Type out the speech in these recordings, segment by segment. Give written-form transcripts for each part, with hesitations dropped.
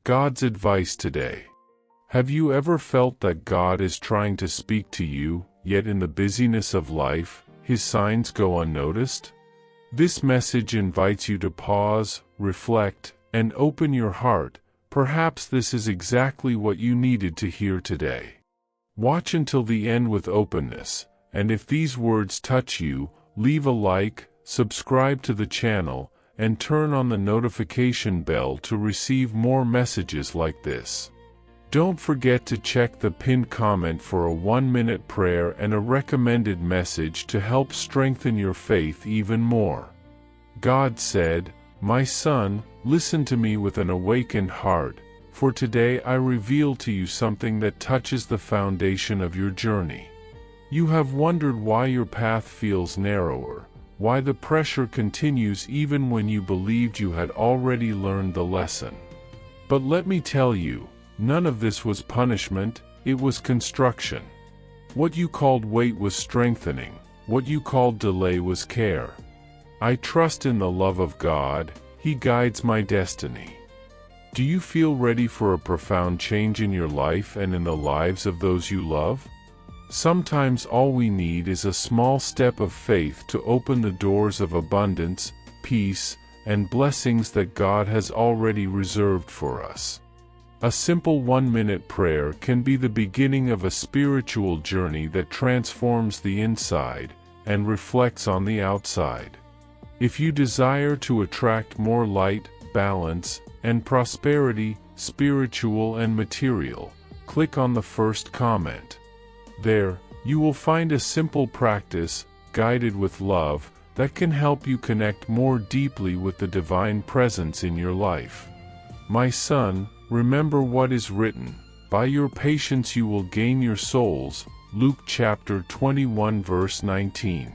God's advice today. Have you ever felt that God is trying to speak to you, yet in the busyness of life, His signs go unnoticed? This message invites you to pause, reflect, and open your heart. Perhaps this is exactly what you needed to hear today. Watch until the end with openness, and if these words touch you, leave a like, subscribe to the channel, and turn on the notification bell to receive more messages like this. Don't forget to check the pinned comment for a 1-minute prayer and a recommended message to help strengthen your faith even more. God said, "My son, listen to me with an awakened heart, for today I reveal to you something that touches the foundation of your journey. You have wondered why your path feels narrower, why the pressure continues even when you believed you had already learned the lesson. But let me tell you, none of this was punishment, it was construction. What you called wait was strengthening, what you called delay was care. I trust in the love of God, He guides my destiny." Do you feel ready for a profound change in your life and in the lives of those you love? Sometimes all we need is a small step of faith to open the doors of abundance, peace, and blessings that God has already reserved for us. A simple 1-minute prayer can be the beginning of a spiritual journey that transforms the inside and reflects on the outside. If you desire to attract more light, balance, and prosperity, spiritual and material, click on the first comment. There, you will find a simple practice, guided with love, that can help you connect more deeply with the divine presence in your life. My son, remember what is written, "By your patience you will gain your souls," Luke chapter 21 verse 19.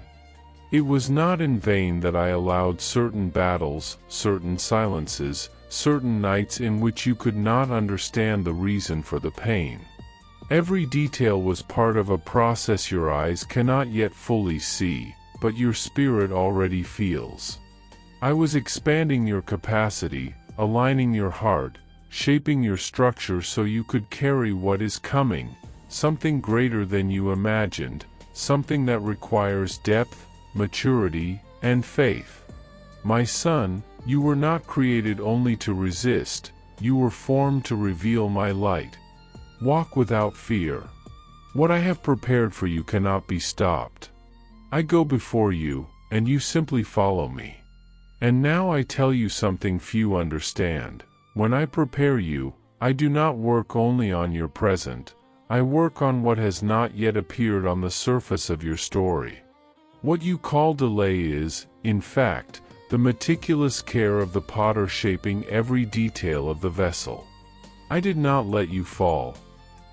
It was not in vain that I allowed certain battles, certain silences, certain nights in which you could not understand the reason for the pain. Every detail was part of a process your eyes cannot yet fully see, but your spirit already feels. I was expanding your capacity, aligning your heart, shaping your structure so you could carry what is coming, something greater than you imagined, something that requires depth, maturity, and faith. My son, you were not created only to resist, you were formed to reveal my light. Walk without fear. What I have prepared for you cannot be stopped. I go before you, and you simply follow me. And now I tell you something few understand. When I prepare you, I do not work only on your present, I work on what has not yet appeared on the surface of your story. What you call delay is, in fact, the meticulous care of the potter shaping every detail of the vessel. I did not let you fall.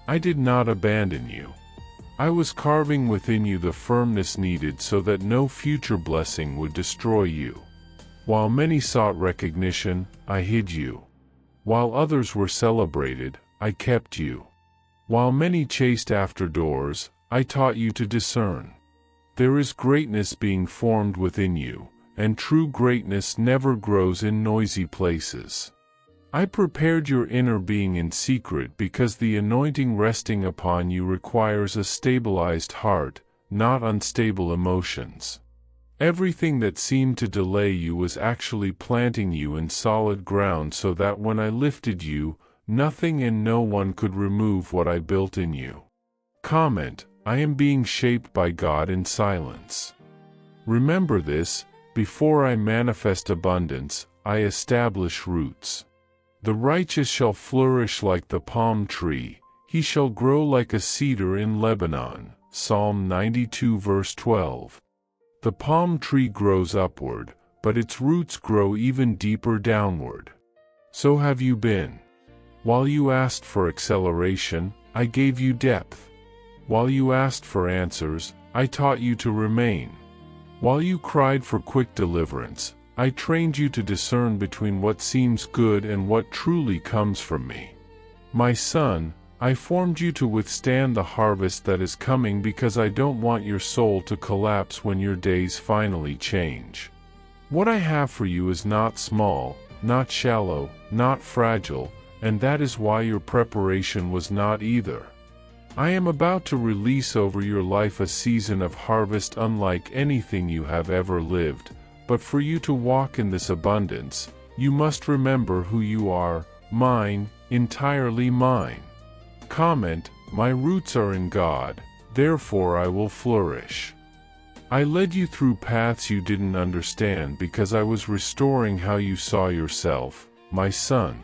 I did not abandon you. I was carving within you the firmness needed so that no future blessing would destroy you. While many sought recognition, I hid you. While others were celebrated, I kept you. While many chased after doors, I taught you to discern. There is greatness being formed within you, and true greatness never grows in noisy places. I prepared your inner being in secret because the anointing resting upon you requires a stabilized heart, not unstable emotions. Everything that seemed to delay you was actually planting you in solid ground so that when I lifted you, nothing and no one could remove what I built in you. Comment: I am being shaped by God in silence. Remember this, before I manifest abundance, I establish roots. The righteous shall flourish like the palm tree, he shall grow like a cedar in Lebanon. Psalm 92 verse 12. The palm tree grows upward, but its roots grow even deeper downward. So have you been. While you asked for acceleration, I gave you depth. While you asked for answers, I taught you to remain. While you cried for quick deliverance, I trained you to discern between what seems good and what truly comes from me. My son, I formed you to withstand the harvest that is coming because I don't want your soul to collapse when your days finally change. What I have for you is not small, not shallow, not fragile, and that is why your preparation was not either. I am about to release over your life a season of harvest unlike anything you have ever lived, but for you to walk in this abundance, you must remember who you are, mine, entirely mine. Comment, my roots are in God, therefore I will flourish. I led you through paths you didn't understand because I was restoring how you saw yourself, my son.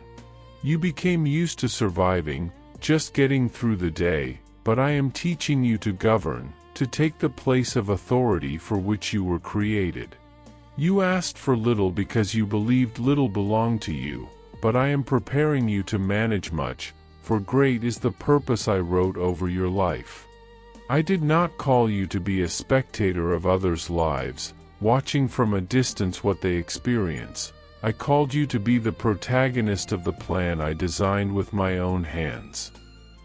You became used to surviving, just getting through the day, but I am teaching you to govern, to take the place of authority for which you were created. You asked for little because you believed little belonged to you, but I am preparing you to manage much, for great is the purpose I wrote over your life. I did not call you to be a spectator of others' lives, watching from a distance what they experience. I called you to be the protagonist of the plan I designed with my own hands.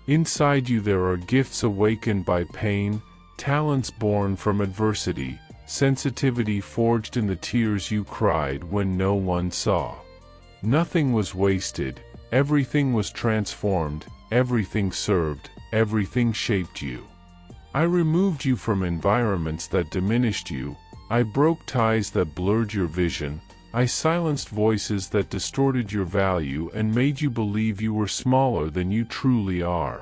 Inside you there are gifts awakened by pain, talents born from adversity, sensitivity forged in the tears you cried when no one saw. Nothing was wasted, everything was transformed, everything served, everything shaped you. I removed you from environments that diminished you, I broke ties that blurred your vision, I silenced voices that distorted your value and made you believe you were smaller than you truly are.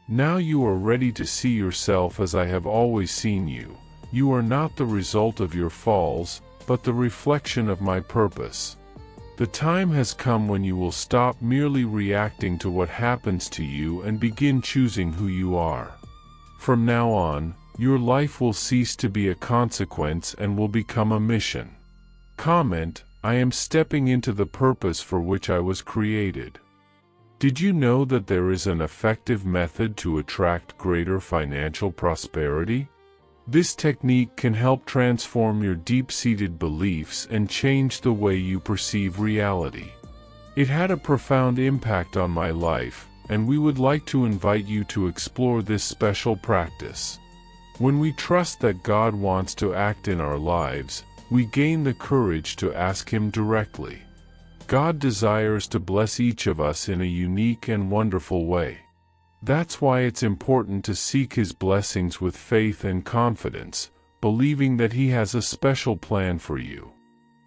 Now you are ready to see yourself as I have always seen you. You are not the result of your falls, but the reflection of my purpose. The time has come when you will stop merely reacting to what happens to you and begin choosing who you are. From now on, your life will cease to be a consequence and will become a mission. Comment, I am stepping into the purpose for which I was created. Did you know that there is an effective method to attract greater financial prosperity? This technique can help transform your deep-seated beliefs and change the way you perceive reality. It had a profound impact on my life, and we would like to invite you to explore this special practice. When we trust that God wants to act in our lives, we gain the courage to ask Him directly. God desires to bless each of us in a unique and wonderful way. That's why it's important to seek His blessings with faith and confidence, believing that He has a special plan for you.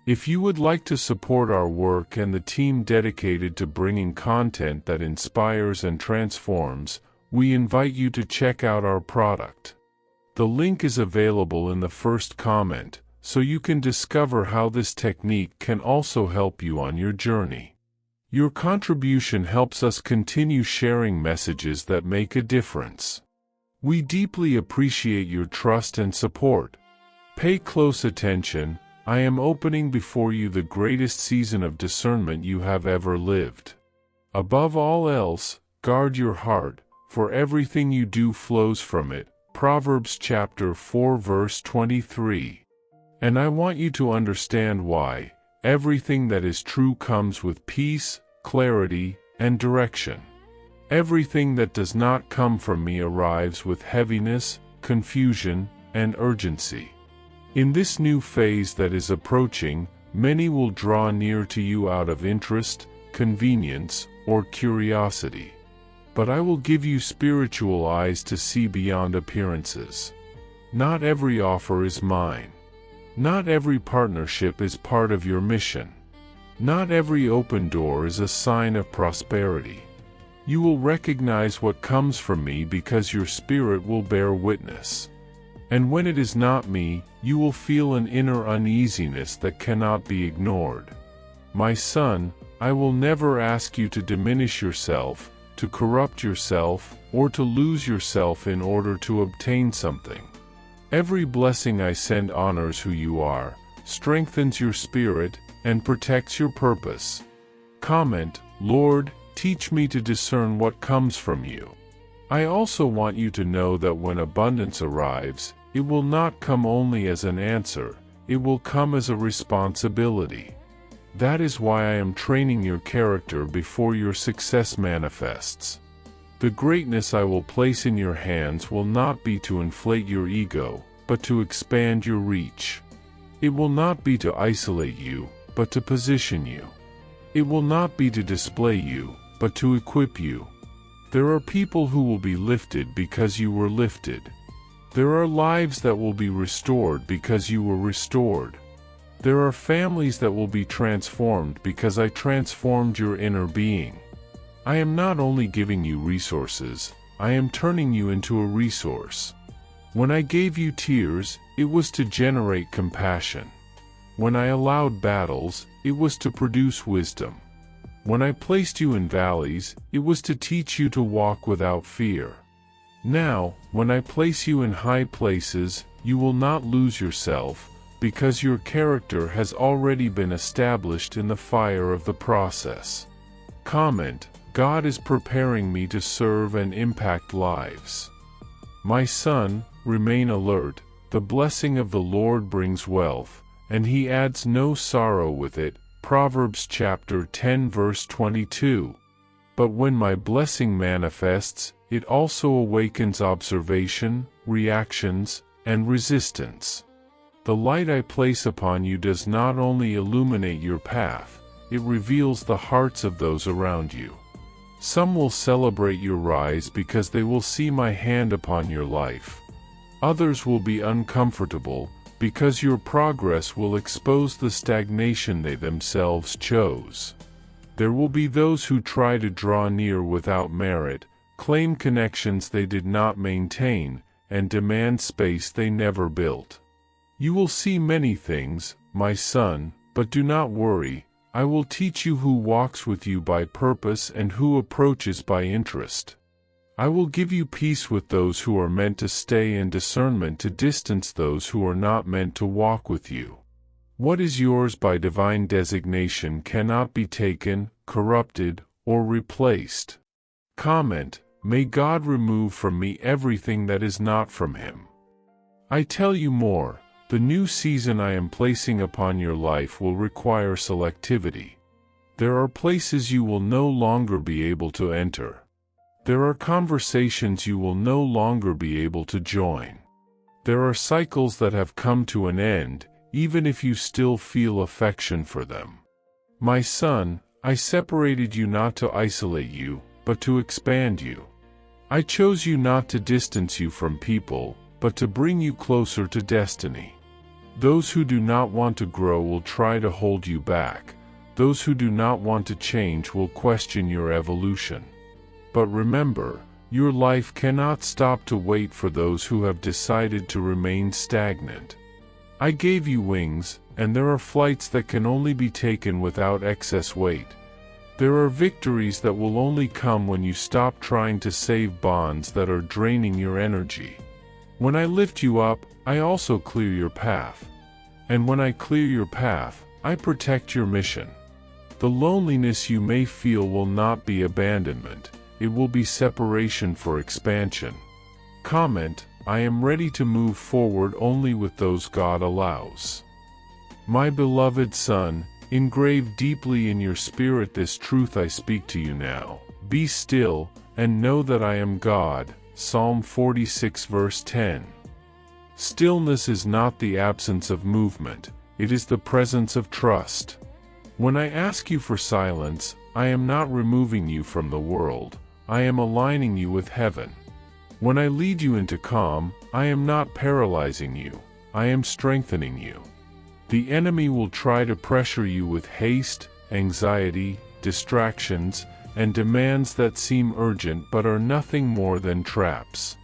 If you would like to support our work and the team dedicated to bringing content that inspires and transforms, we invite you to check out our product. The link is available in the first comment, so you can discover how this technique can also help you on your journey. Your contribution helps us continue sharing messages that make a difference. We deeply appreciate your trust and support. Pay close attention. I am opening before you the greatest season of discernment you have ever lived. Above all else, guard your heart, for everything you do flows from it. Proverbs chapter 4 verse 23. And I want you to understand why. Everything that is true comes with peace, clarity, and direction. Everything that does not come from me arrives with heaviness, confusion, and urgency. In this new phase that is approaching, many will draw near to you out of interest, convenience, or curiosity. But I will give you spiritual eyes to see beyond appearances. Not every offer is mine. Not every partnership is part of your mission. Not every open door is a sign of prosperity. You will recognize what comes from me because your spirit will bear witness. And when it is not me, you will feel an inner uneasiness that cannot be ignored. My son, I will never ask you to diminish yourself, to corrupt yourself, or to lose yourself in order to obtain something. Every blessing I send honors who you are, strengthens your spirit, and protects your purpose. Comment, Lord, teach me to discern what comes from you. I also want you to know that when abundance arrives, it will not come only as an answer, it will come as a responsibility. That is why I am training your character before your success manifests. The greatness I will place in your hands will not be to inflate your ego, but to expand your reach. It will not be to isolate you, but to position you. It will not be to display you, but to equip you. There are people who will be lifted because you were lifted. There are lives that will be restored because you were restored. There are families that will be transformed because I transformed your inner being. I am not only giving you resources, I am turning you into a resource. When I gave you tears, it was to generate compassion. When I allowed battles, it was to produce wisdom. When I placed you in valleys, it was to teach you to walk without fear. Now, when I place you in high places, you will not lose yourself, because your character has already been established in the fire of the process. Comment: God is preparing me to serve and impact lives. My son, remain alert. The blessing of the Lord brings wealth, and he adds no sorrow with it. Proverbs chapter 10 verse 22. But when my blessing manifests, it also awakens observation, reactions, and resistance. The light I place upon you does not only illuminate your path, it reveals the hearts of those around you. Some will celebrate your rise because they will see my hand upon your life. Others will be uncomfortable, because your progress will expose the stagnation they themselves chose. There will be those who try to draw near without merit, claim connections they did not maintain, and demand space they never built. You will see many things, my son, but do not worry. I will teach you who walks with you by purpose and who approaches by interest. I will give you peace with those who are meant to stay and discernment to distance those who are not meant to walk with you. What is yours by divine designation cannot be taken, corrupted, or replaced. Comment: May God remove from me everything that is not from Him. I tell you more, the new season I am placing upon your life will require selectivity. There are places you will no longer be able to enter. There are conversations you will no longer be able to join. There are cycles that have come to an end, even if you still feel affection for them. My son, I separated you not to isolate you, but to expand you. I chose you not to distance you from people, but to bring you closer to destiny. Those who do not want to grow will try to hold you back. Those who do not want to change will question your evolution. But remember, your life cannot stop to wait for those who have decided to remain stagnant. I gave you wings, and there are flights that can only be taken without excess weight. There are victories that will only come when you stop trying to save bonds that are draining your energy. When I lift you up, I also clear your path. And when I clear your path, I protect your mission. The loneliness you may feel will not be abandonment. It will be separation for expansion. Comment: I am ready to move forward only with those God allows. My beloved son, engrave deeply in your spirit this truth I speak to you now. Be still, and know that I am God. Psalm 46 verse 10. Stillness is not the absence of movement, it is the presence of trust. When I ask you for silence, I am not removing you from the world, I am aligning you with heaven. When I lead you into calm, I am not paralyzing you, I am strengthening you. The enemy will try to pressure you with haste, anxiety, distractions, and demands that seem urgent but are nothing more than traps.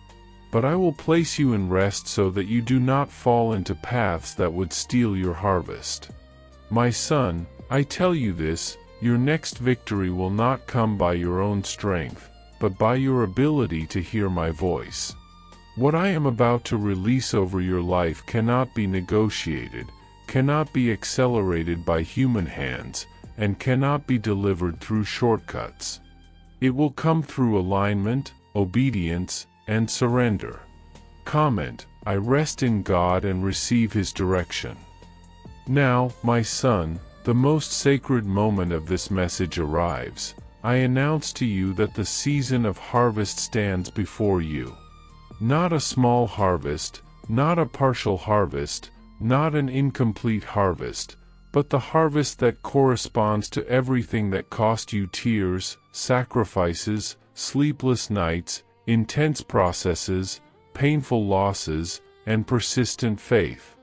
But I will place you in rest so that you do not fall into paths that would steal your harvest. My son, I tell you this, your next victory will not come by your own strength, but by your ability to hear my voice. What I am about to release over your life cannot be negotiated, cannot be accelerated by human hands, and cannot be delivered through shortcuts. It will come through alignment, obedience, and surrender. Comment: I rest in God and receive His direction. Now, my son, the most sacred moment of this message arrives. I announce to you that the season of harvest stands before you. Not a small harvest, not a partial harvest, not an incomplete harvest, but the harvest that corresponds to everything that cost you tears, sacrifices, sleepless nights, intense processes, painful losses, and persistent faith.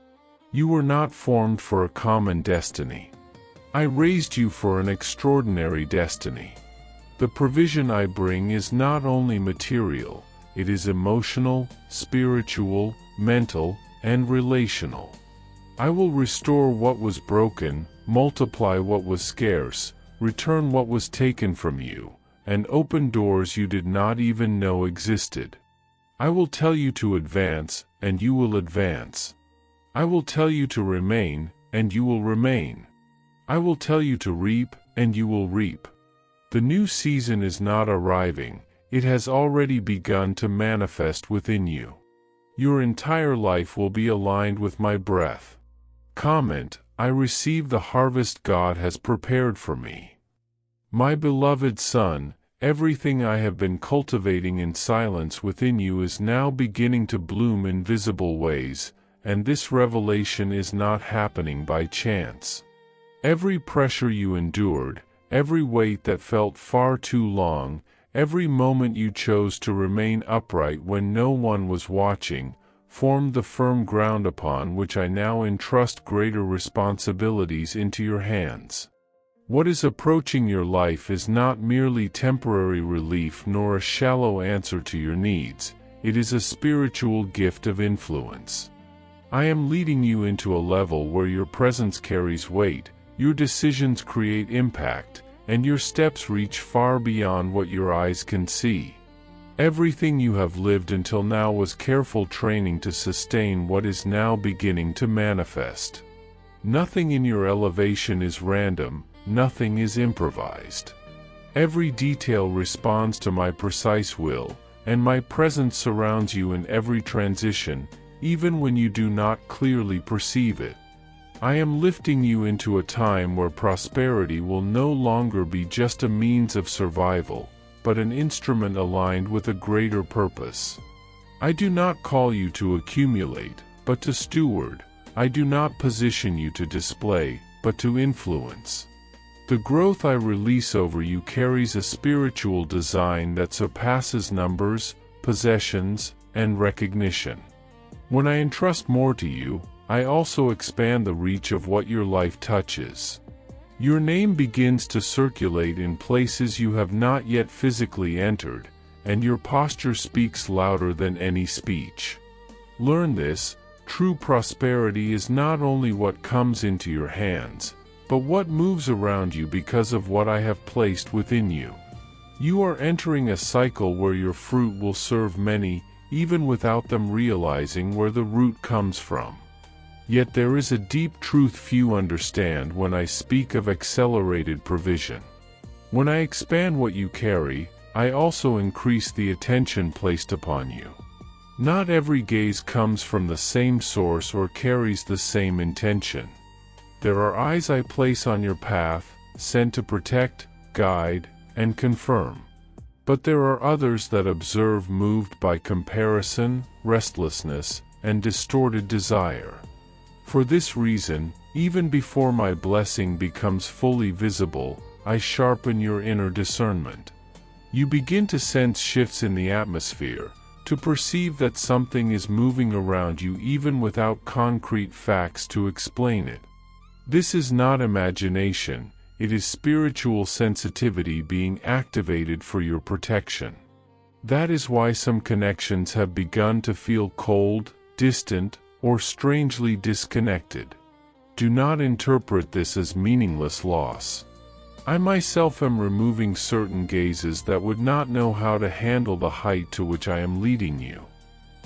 You were not formed for a common destiny. I raised you for an extraordinary destiny. The provision I bring is not only material, it is emotional, spiritual, mental, and relational. I will restore what was broken, multiply what was scarce, return what was taken from you, and open doors you did not even know existed. I will tell you to advance, and you will advance. I will tell you to remain, and you will remain. I will tell you to reap, and you will reap. The new season is not arriving, it has already begun to manifest within you. Your entire life will be aligned with my breath. Comment, I receive the harvest God has prepared for me. My beloved son, everything I have been cultivating in silence within you is now beginning to bloom in visible ways, and this revelation is not happening by chance. Every pressure you endured, every weight that felt far too long, every moment you chose to remain upright when no one was watching, formed the firm ground upon which I now entrust greater responsibilities into your hands. What is approaching your life is not merely temporary relief nor a shallow answer to your needs, it is a spiritual gift of influence. I am leading you into a level where your presence carries weight, your decisions create impact, and your steps reach far beyond what your eyes can see. Everything you have lived until now was careful training to sustain what is now beginning to manifest. Nothing in your elevation is random, nothing is improvised. Every detail responds to my precise will, and my presence surrounds you in every transition, even when you do not clearly perceive it. I am lifting you into a time where prosperity will no longer be just a means of survival, but an instrument aligned with a greater purpose. I do not call you to accumulate, but to steward. I do not position you to display, but to influence. The growth I release over you carries a spiritual design that surpasses numbers, possessions, and recognition. When I entrust more to you, I also expand the reach of what your life touches. Your name begins to circulate in places you have not yet physically entered, and your posture speaks louder than any speech. Learn this, true prosperity is not only what comes into your hands, but what moves around you because of what I have placed within you. You are entering a cycle where your fruit will serve many, even without them realizing where the root comes from. Yet there is a deep truth few understand when I speak of accelerated provision. When I expand what you carry, I also increase the attention placed upon you. Not every gaze comes from the same source or carries the same intention. There are eyes I place on your path, sent to protect, guide, and confirm. But there are others that observe moved by comparison, restlessness, and distorted desire. For this reason, even before my blessing becomes fully visible, I sharpen your inner discernment. You begin to sense shifts in the atmosphere, to perceive that something is moving around you even without concrete facts to explain it. This is not imagination, it is spiritual sensitivity being activated for your protection. That is why some connections have begun to feel cold, distant, or strangely disconnected. Do not interpret this as meaningless loss. I myself am removing certain gazes that would not know how to handle the height to which I am leading you.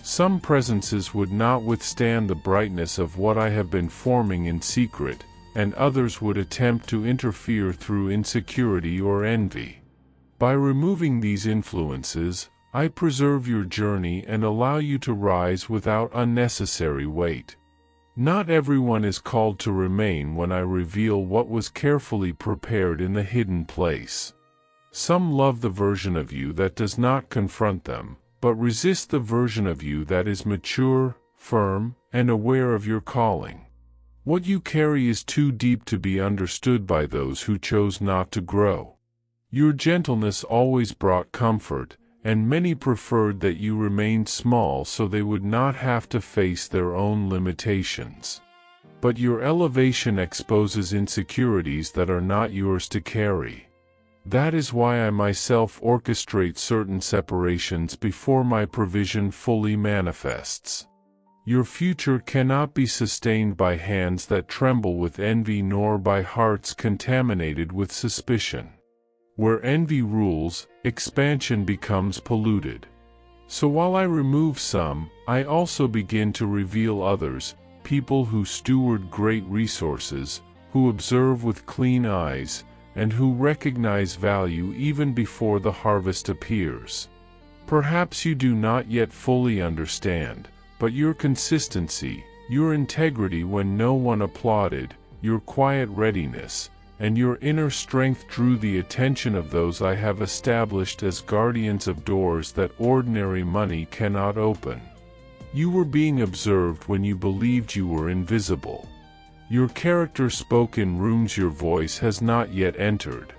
Some presences would not withstand the brightness of what I have been forming in secret, and others would attempt to interfere through insecurity or envy. By removing these influences, I preserve your journey and allow you to rise without unnecessary weight. Not everyone is called to remain when I reveal what was carefully prepared in the hidden place. Some love the version of you that does not confront them, but resist the version of you that is mature, firm, and aware of your calling. What you carry is too deep to be understood by those who chose not to grow. Your gentleness always brought comfort, and many preferred that you remained small so they would not have to face their own limitations. But your elevation exposes insecurities that are not yours to carry. That is why I myself orchestrate certain separations before my provision fully manifests. Your future cannot be sustained by hands that tremble with envy nor by hearts contaminated with suspicion. Where envy rules, expansion becomes polluted. So while I remove some, I also begin to reveal others, people who steward great resources, who observe with clean eyes, and who recognize value even before the harvest appears. Perhaps you do not yet fully understand, but your consistency, your integrity when no one applauded, your quiet readiness, and your inner strength drew the attention of those I have established as guardians of doors that ordinary money cannot open. You were being observed when you believed you were invisible. Your character spoke in rooms your voice has not yet entered.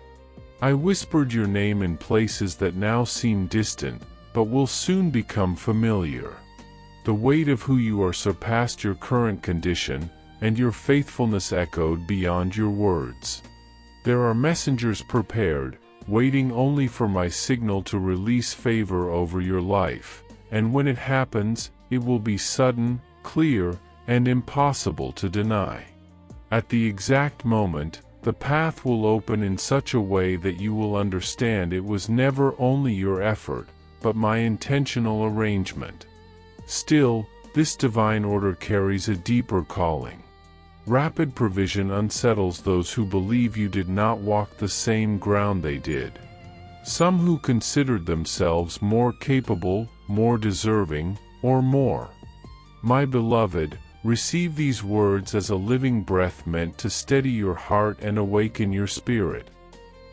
I whispered your name in places that now seem distant, but will soon become familiar. The weight of who you are surpassed your current condition, and your faithfulness echoed beyond your words. There are messengers prepared, waiting only for my signal to release favor over your life, and when it happens, it will be sudden, clear, and impossible to deny. At the exact moment, the path will open in such a way that you will understand it was never only your effort, but my intentional arrangement. Still, this divine order carries a deeper calling. Rapid provision unsettles those who believe you did not walk the same ground they did. Some who considered themselves more capable, more deserving, or more. My beloved, receive these words as a living breath meant to steady your heart and awaken your spirit.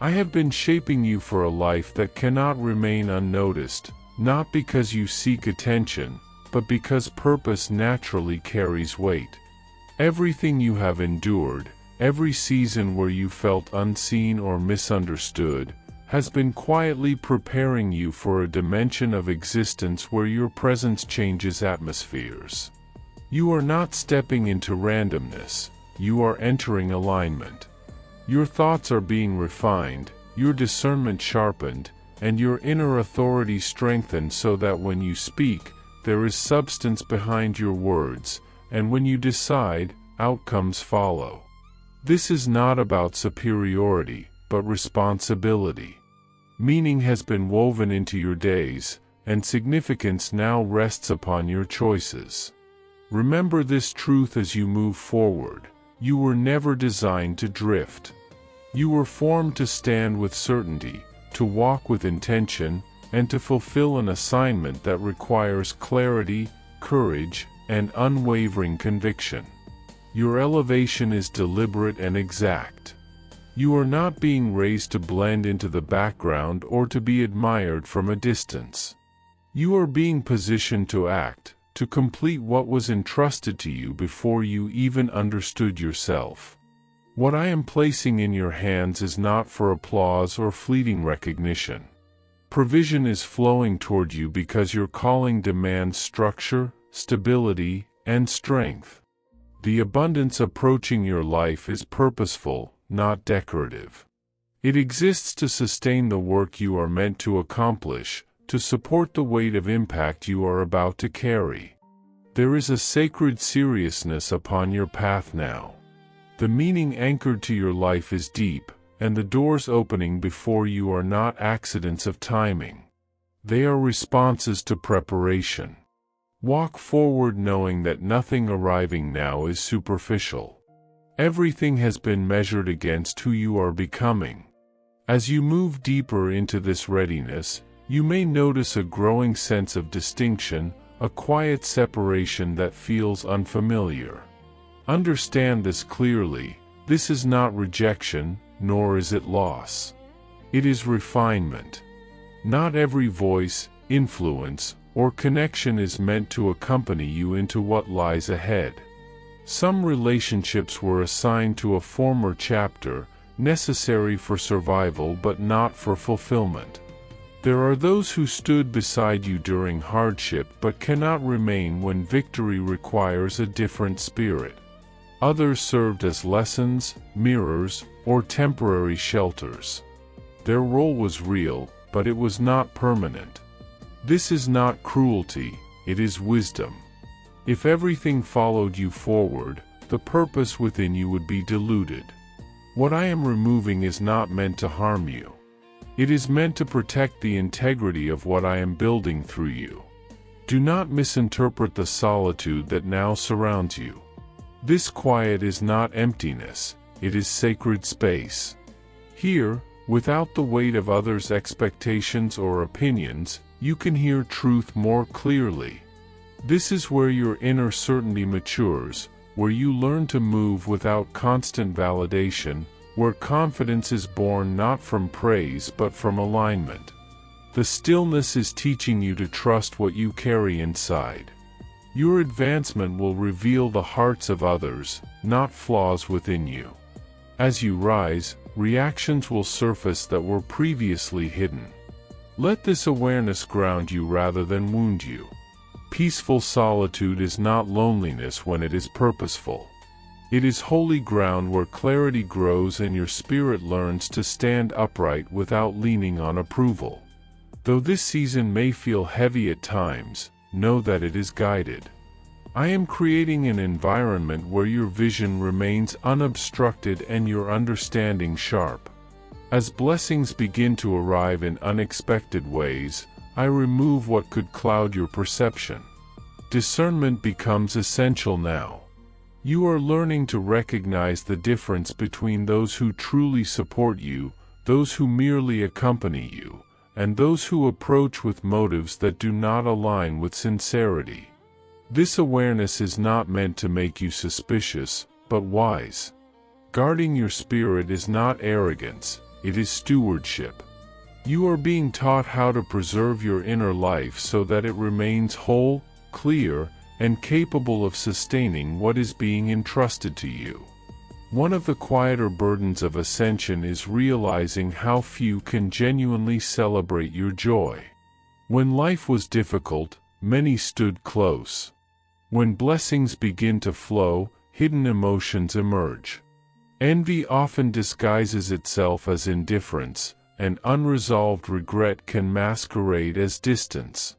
I have been shaping you for a life that cannot remain unnoticed, not because you seek attention, but because purpose naturally carries weight. Everything you have endured, every season where you felt unseen or misunderstood, has been quietly preparing you for a dimension of existence where your presence changes atmospheres. You are not stepping into randomness, you are entering alignment. Your thoughts are being refined, your discernment sharpened, and your inner authority strengthened so that when you speak, there is substance behind your words, and when you decide, outcomes follow. This is not about superiority, but responsibility. Meaning has been woven into your days, and significance now rests upon your choices. Remember this truth as you move forward. You were never designed to drift. You were formed to stand with certainty, to walk with intention, and to fulfill an assignment that requires clarity, courage, and unwavering conviction. Your elevation is deliberate and exact. You are not being raised to blend into the background or to be admired from a distance. You are being positioned to act, to complete what was entrusted to you before you even understood yourself. What I am placing in your hands is not for applause or fleeting recognition. Provision is flowing toward you because your calling demands structure, stability, and strength. The abundance approaching your life is purposeful, not decorative. It exists to sustain the work you are meant to accomplish, to support the weight of impact you are about to carry. There is a sacred seriousness upon your path now. The meaning anchored to your life is deep, and the doors opening before you are not accidents of timing. They are responses to preparation. Walk forward knowing that nothing arriving now is superficial. Everything has been measured against who you are becoming. As you move deeper into this readiness, you may notice a growing sense of distinction, a quiet separation that feels unfamiliar. Understand this clearly: this is not rejection, nor is it loss. It is refinement. Not every voice, influence, or connection is meant to accompany you into what lies ahead. Some relationships were assigned to a former chapter, necessary for survival but not for fulfillment. There are those who stood beside you during hardship but cannot remain when victory requires a different spirit. Others served as lessons, mirrors, or temporary shelters. Their role was real, but it was not permanent. This is not cruelty, it is wisdom. If everything followed you forward, the purpose within you would be diluted. What I am removing is not meant to harm you. It is meant to protect the integrity of what I am building through you. Do not misinterpret the solitude that now surrounds you. This quiet is not emptiness, it is sacred space. Here, without the weight of others' expectations or opinions, you can hear truth more clearly. This is where your inner certainty matures, where you learn to move without constant validation, where confidence is born not from praise but from alignment. The stillness is teaching you to trust what you carry inside. Your advancement will reveal the hearts of others, not flaws within you. As you rise, reactions will surface that were previously hidden. Let this awareness ground you rather than wound you. Peaceful solitude is not loneliness when it is purposeful. It is holy ground where clarity grows and your spirit learns to stand upright without leaning on approval. Though this season may feel heavy at times, know that it is guided. I am creating an environment where your vision remains unobstructed and your understanding sharp. As blessings begin to arrive in unexpected ways, I remove what could cloud your perception. Discernment becomes essential now. You are learning to recognize the difference between those who truly support you, those who merely accompany you, and those who approach with motives that do not align with sincerity. This awareness is not meant to make you suspicious, but wise. Guarding your spirit is not arrogance, it is stewardship. You are being taught how to preserve your inner life so that it remains whole, clear, and capable of sustaining what is being entrusted to you. One of the quieter burdens of ascension is realizing how few can genuinely celebrate your joy. When life was difficult, many stood close. When blessings begin to flow, hidden emotions emerge. Envy often disguises itself as indifference, and unresolved regret can masquerade as distance.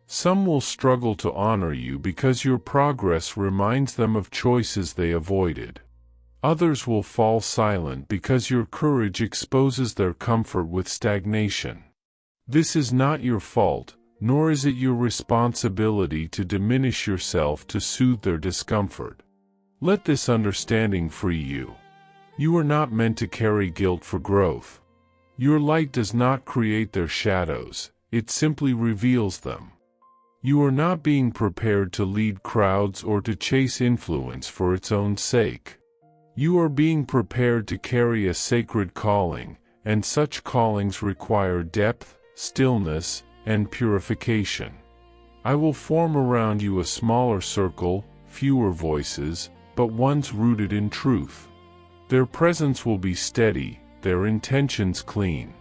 Some will struggle to honor you because your progress reminds them of choices they avoided. Others will fall silent because your courage exposes their comfort with stagnation. This is not your fault, nor is it your responsibility to diminish yourself to soothe their discomfort. Let this understanding free you. You are not meant to carry guilt for growth. Your light does not create their shadows, it simply reveals them. You are not being prepared to lead crowds or to chase influence for its own sake. You are being prepared to carry a sacred calling, and such callings require depth, stillness, and purification. I will form around you a smaller circle, fewer voices, but ones rooted in truth. Their presence will be steady, their intentions clean.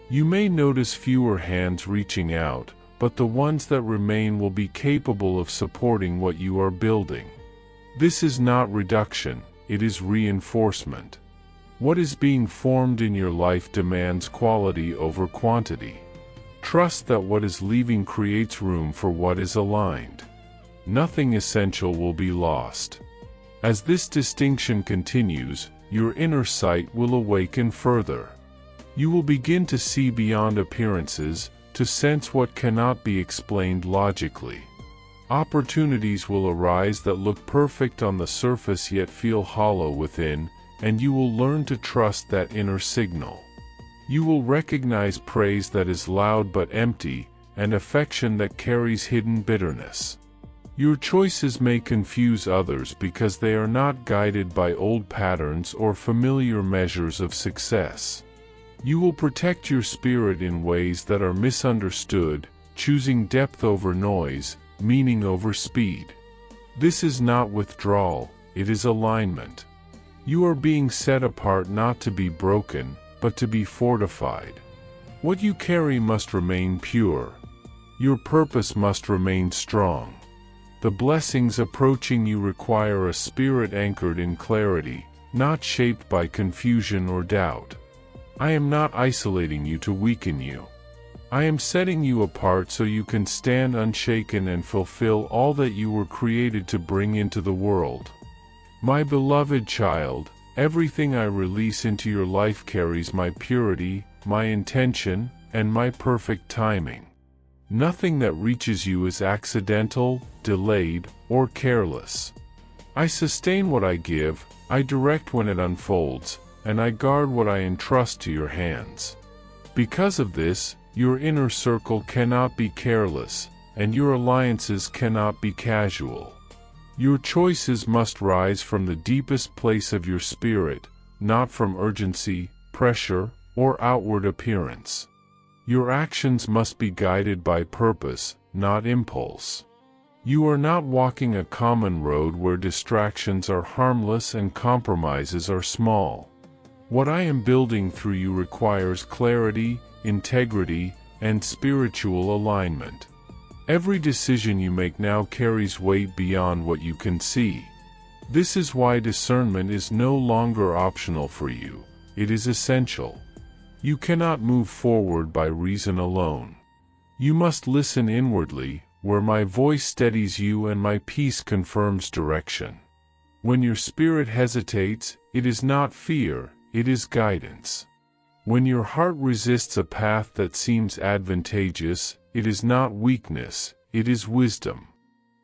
You may notice fewer hands reaching out, but the ones that remain will be capable of supporting what you are building. This is not reduction, it is reinforcement. What is being formed in your life demands quality over quantity. Trust that what is leaving creates room for what is aligned. Nothing essential will be lost. As this distinction continues, your inner sight will awaken further. You will begin to see beyond appearances, to sense what cannot be explained logically. Opportunities will arise that look perfect on the surface yet feel hollow within, and you will learn to trust that inner signal. You will recognize praise that is loud but empty, and affection that carries hidden bitterness. Your choices may confuse others because they are not guided by old patterns or familiar measures of success. You will protect your spirit in ways that are misunderstood, choosing depth over noise, meaning over speed. This is not withdrawal, it is alignment. You are being set apart not to be broken, but to be fortified. What you carry must remain pure. Your purpose must remain strong. The blessings approaching you require a spirit anchored in clarity, not shaped by confusion or doubt. I am not isolating you to weaken you. I am setting you apart so you can stand unshaken and fulfill all that you were created to bring into the world. My beloved child, everything I release into your life carries my purity, my intention, and my perfect timing. Nothing that reaches you is accidental, delayed, or careless. I sustain what I give, I direct when it unfolds, and I guard what I entrust to your hands. Because of this, your inner circle cannot be careless, and your alliances cannot be casual. Your choices must rise from the deepest place of your spirit, not from urgency, pressure, or outward appearance. Your actions must be guided by purpose, not impulse. You are not walking a common road where distractions are harmless and compromises are small. What I am building through you requires clarity, integrity, and spiritual alignment. Every decision you make now carries weight beyond what you can see. This is why discernment is no longer optional for you, it is essential. You cannot move forward by reason alone. You must listen inwardly, where my voice steadies you and my peace confirms direction. When your spirit hesitates, it is not fear, it is guidance. When your heart resists a path that seems advantageous, it is not weakness, it is wisdom.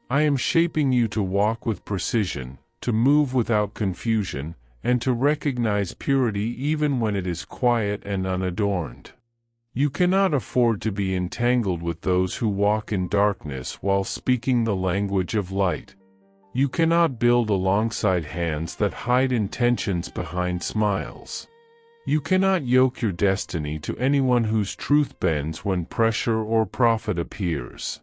I am shaping you to walk with precision, to move without confusion, and to recognize purity even when it is quiet and unadorned. You cannot afford to be entangled with those who walk in darkness while speaking the language of light. You cannot build alongside hands that hide intentions behind smiles. You cannot yoke your destiny to anyone whose truth bends when pressure or profit appears.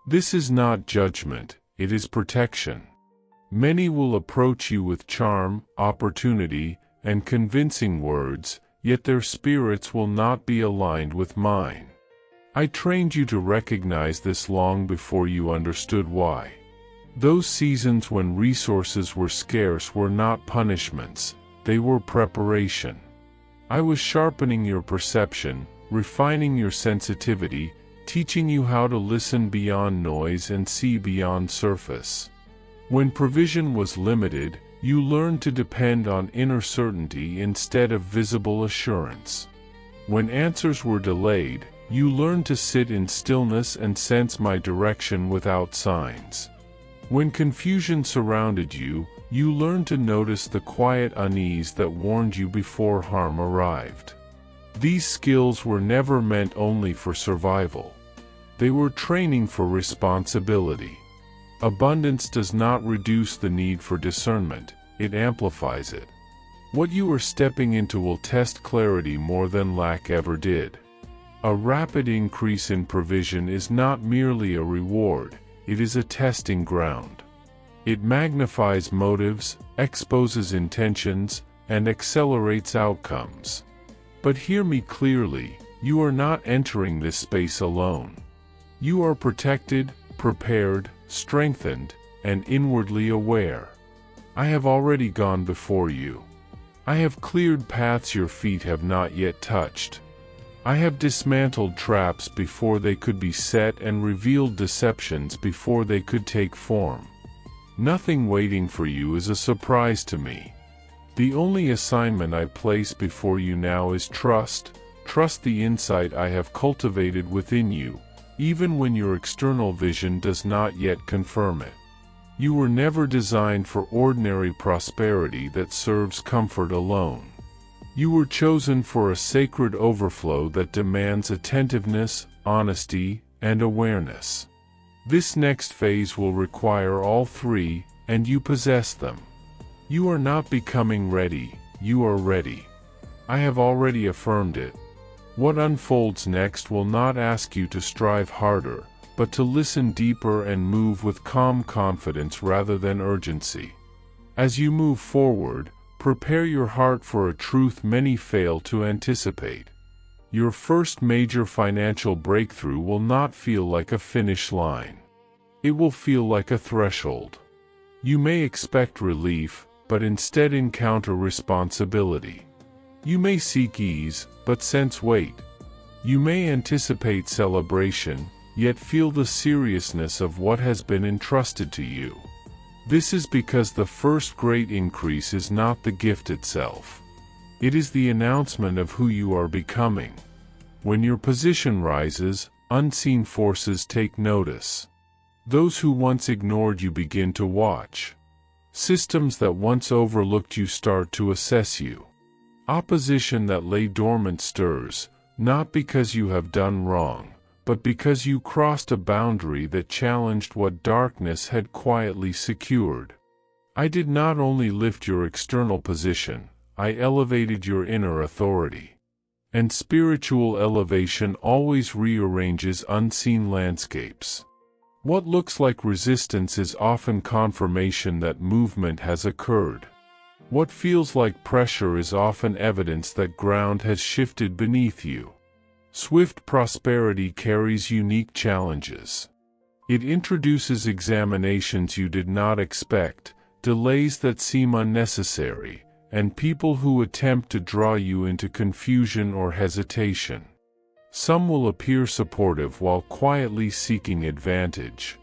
This is not judgment, it is protection. Many will approach you with charm, opportunity, and convincing words, yet their spirits will not be aligned with mine. I trained you to recognize this long before you understood why. Those seasons when resources were scarce were not punishments, they were preparation. I was sharpening your perception, refining your sensitivity, teaching you how to listen beyond noise and see beyond surface. When provision was limited, you learned to depend on inner certainty instead of visible assurance. When answers were delayed, you learned to sit in stillness and sense my direction without signs. When confusion surrounded you, you learned to notice the quiet unease that warned you before harm arrived. These skills were never meant only for survival. They were training for responsibility. Abundance does not reduce the need for discernment, it amplifies it. What you are stepping into will test clarity more than lack ever did. A rapid increase in provision is not merely a reward, it is a testing ground. It magnifies motives, exposes intentions, and accelerates outcomes. But hear me clearly, you are not entering this space alone. You are protected, prepared, strengthened, and inwardly aware. I have already gone before you. I have cleared paths your feet have not yet touched. I have dismantled traps before they could be set and revealed deceptions before they could take form. Nothing waiting for you is a surprise to me. The only assignment I place before you now is trust. Trust the insight I have cultivated within you, even when your external vision does not yet confirm it. You were never designed for ordinary prosperity that serves comfort alone. You were chosen for a sacred overflow that demands attentiveness, honesty, and awareness. This next phase will require all three, and you possess them. You are not becoming ready, you are ready. I have already affirmed it. What unfolds next will not ask you to strive harder, but to listen deeper and move with calm confidence rather than urgency. As you move forward, prepare your heart for a truth many fail to anticipate. Your first major financial breakthrough will not feel like a finish line. It will feel like a threshold. You may expect relief, but instead encounter responsibility. You may seek ease, but sense weight. You may anticipate celebration, yet feel the seriousness of what has been entrusted to you. This is because the first great increase is not the gift itself. It is the announcement of who you are becoming. When your position rises, unseen forces take notice. Those who once ignored you begin to watch. Systems that once overlooked you start to assess you. Opposition that lay dormant stirs, not because you have done wrong, but because you crossed a boundary that challenged what darkness had quietly secured. I did not only lift your external position, I elevated your inner authority. And spiritual elevation always rearranges unseen landscapes. What looks like resistance is often confirmation that movement has occurred. What feels like pressure is often evidence that ground has shifted beneath you. Swift prosperity carries unique challenges. It introduces examinations you did not expect, delays that seem unnecessary, and people who attempt to draw you into confusion or hesitation. Some will appear supportive while quietly seeking advantage.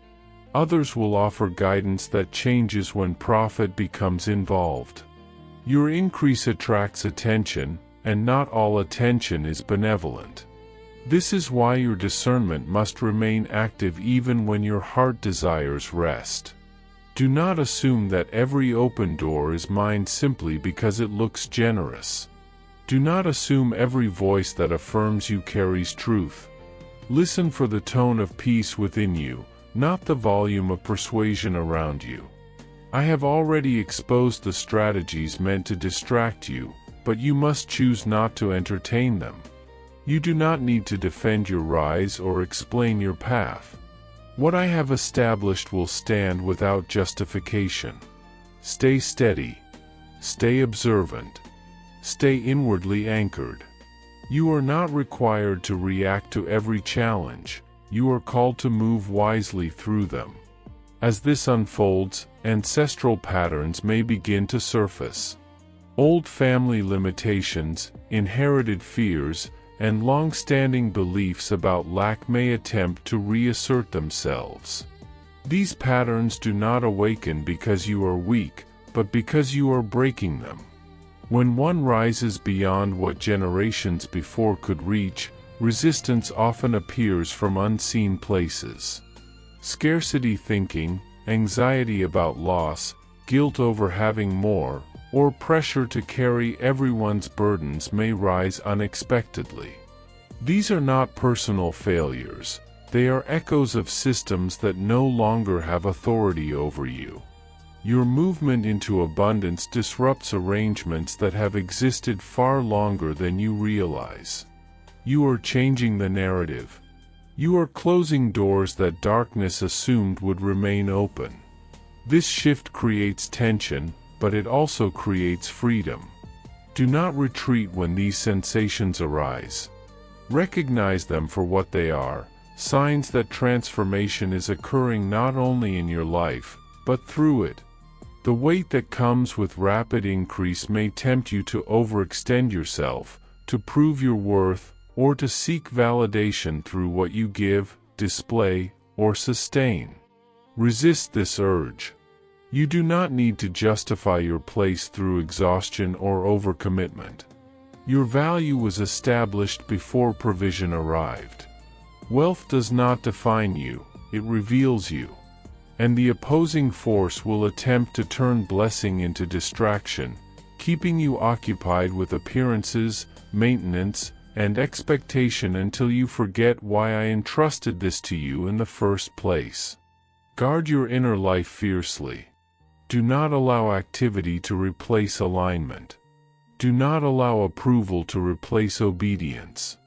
Others will offer guidance that changes when profit becomes involved. Your increase attracts attention, and not all attention is benevolent. This is why your discernment must remain active even when your heart desires rest. Do not assume that every open door is mine simply because it looks generous. Do not assume every voice that affirms you carries truth. Listen for the tone of peace within you, not the volume of persuasion around you. I have already exposed the strategies meant to distract you, but you must choose not to entertain them. You do not need to defend your rise or explain your path. What I have established will stand without justification. Stay steady. Stay observant. Stay inwardly anchored. You are not required to react to every challenge. You are called to move wisely through them. As this unfolds, ancestral patterns may begin to surface. Old family limitations, inherited fears, and long-standing beliefs about lack may attempt to reassert themselves. These patterns do not awaken because you are weak, but because you are breaking them. When one rises beyond what generations before could reach, resistance often appears from unseen places. Scarcity thinking, anxiety about loss, guilt over having more, or pressure to carry everyone's burdens may rise unexpectedly. These are not personal failures, they are echoes of systems that no longer have authority over you. Your movement into abundance disrupts arrangements that have existed far longer than you realize. You are changing the narrative. You are closing doors that darkness assumed would remain open. This shift creates tension, but it also creates freedom. Do not retreat when these sensations arise. Recognize them for what they are, signs that transformation is occurring not only in your life, but through it. The weight that comes with rapid increase may tempt you to overextend yourself, to prove your worth, or to seek validation through what you give, display, or sustain. Resist this urge. You do not need to justify your place through exhaustion or overcommitment. Your value was established before provision arrived. Wealth does not define you, it reveals you. And the opposing force will attempt to turn blessing into distraction, keeping you occupied with appearances, maintenance, and expectation until you forget why I entrusted this to you in the first place. Guard your inner life fiercely. Do not allow activity to replace alignment. Do not allow approval to replace obedience.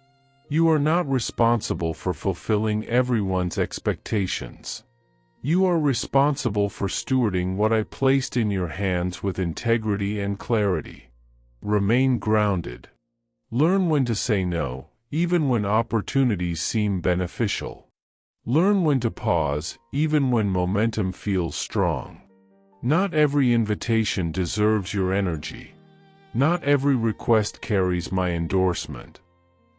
You are not responsible for fulfilling everyone's expectations. You are responsible for stewarding what I placed in your hands with integrity and clarity. Remain grounded. Learn when to say no, even when opportunities seem beneficial. Learn when to pause, even when momentum feels strong. Not every invitation deserves your energy. Not every request carries my endorsement.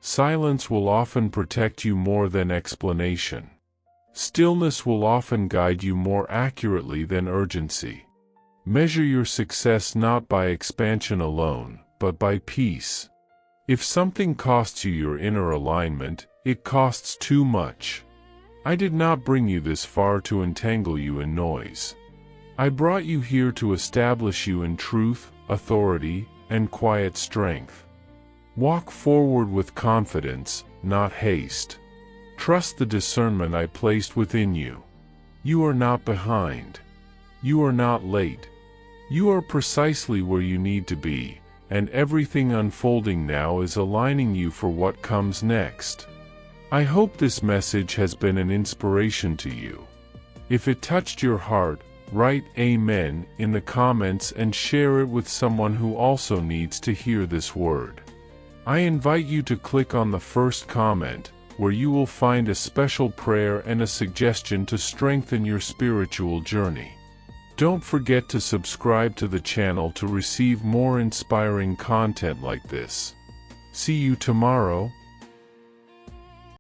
Silence will often protect you more than explanation. Stillness will often guide you more accurately than urgency. Measure your success not by expansion alone, but by peace. If something costs you your inner alignment, it costs too much. I did not bring you this far to entangle you in noise. I brought you here to establish you in truth, authority, and quiet strength. Walk forward with confidence, not haste. Trust the discernment I placed within you. You are not behind. You are not late. You are precisely where you need to be, and everything unfolding now is aligning you for what comes next. I hope this message has been an inspiration to you. If it touched your heart, write Amen in the comments and share it with someone who also needs to hear this word. I invite you to click on the first comment, where you will find a special prayer and a suggestion to strengthen your spiritual journey. Don't forget to subscribe to the channel to receive more inspiring content like this. See you tomorrow.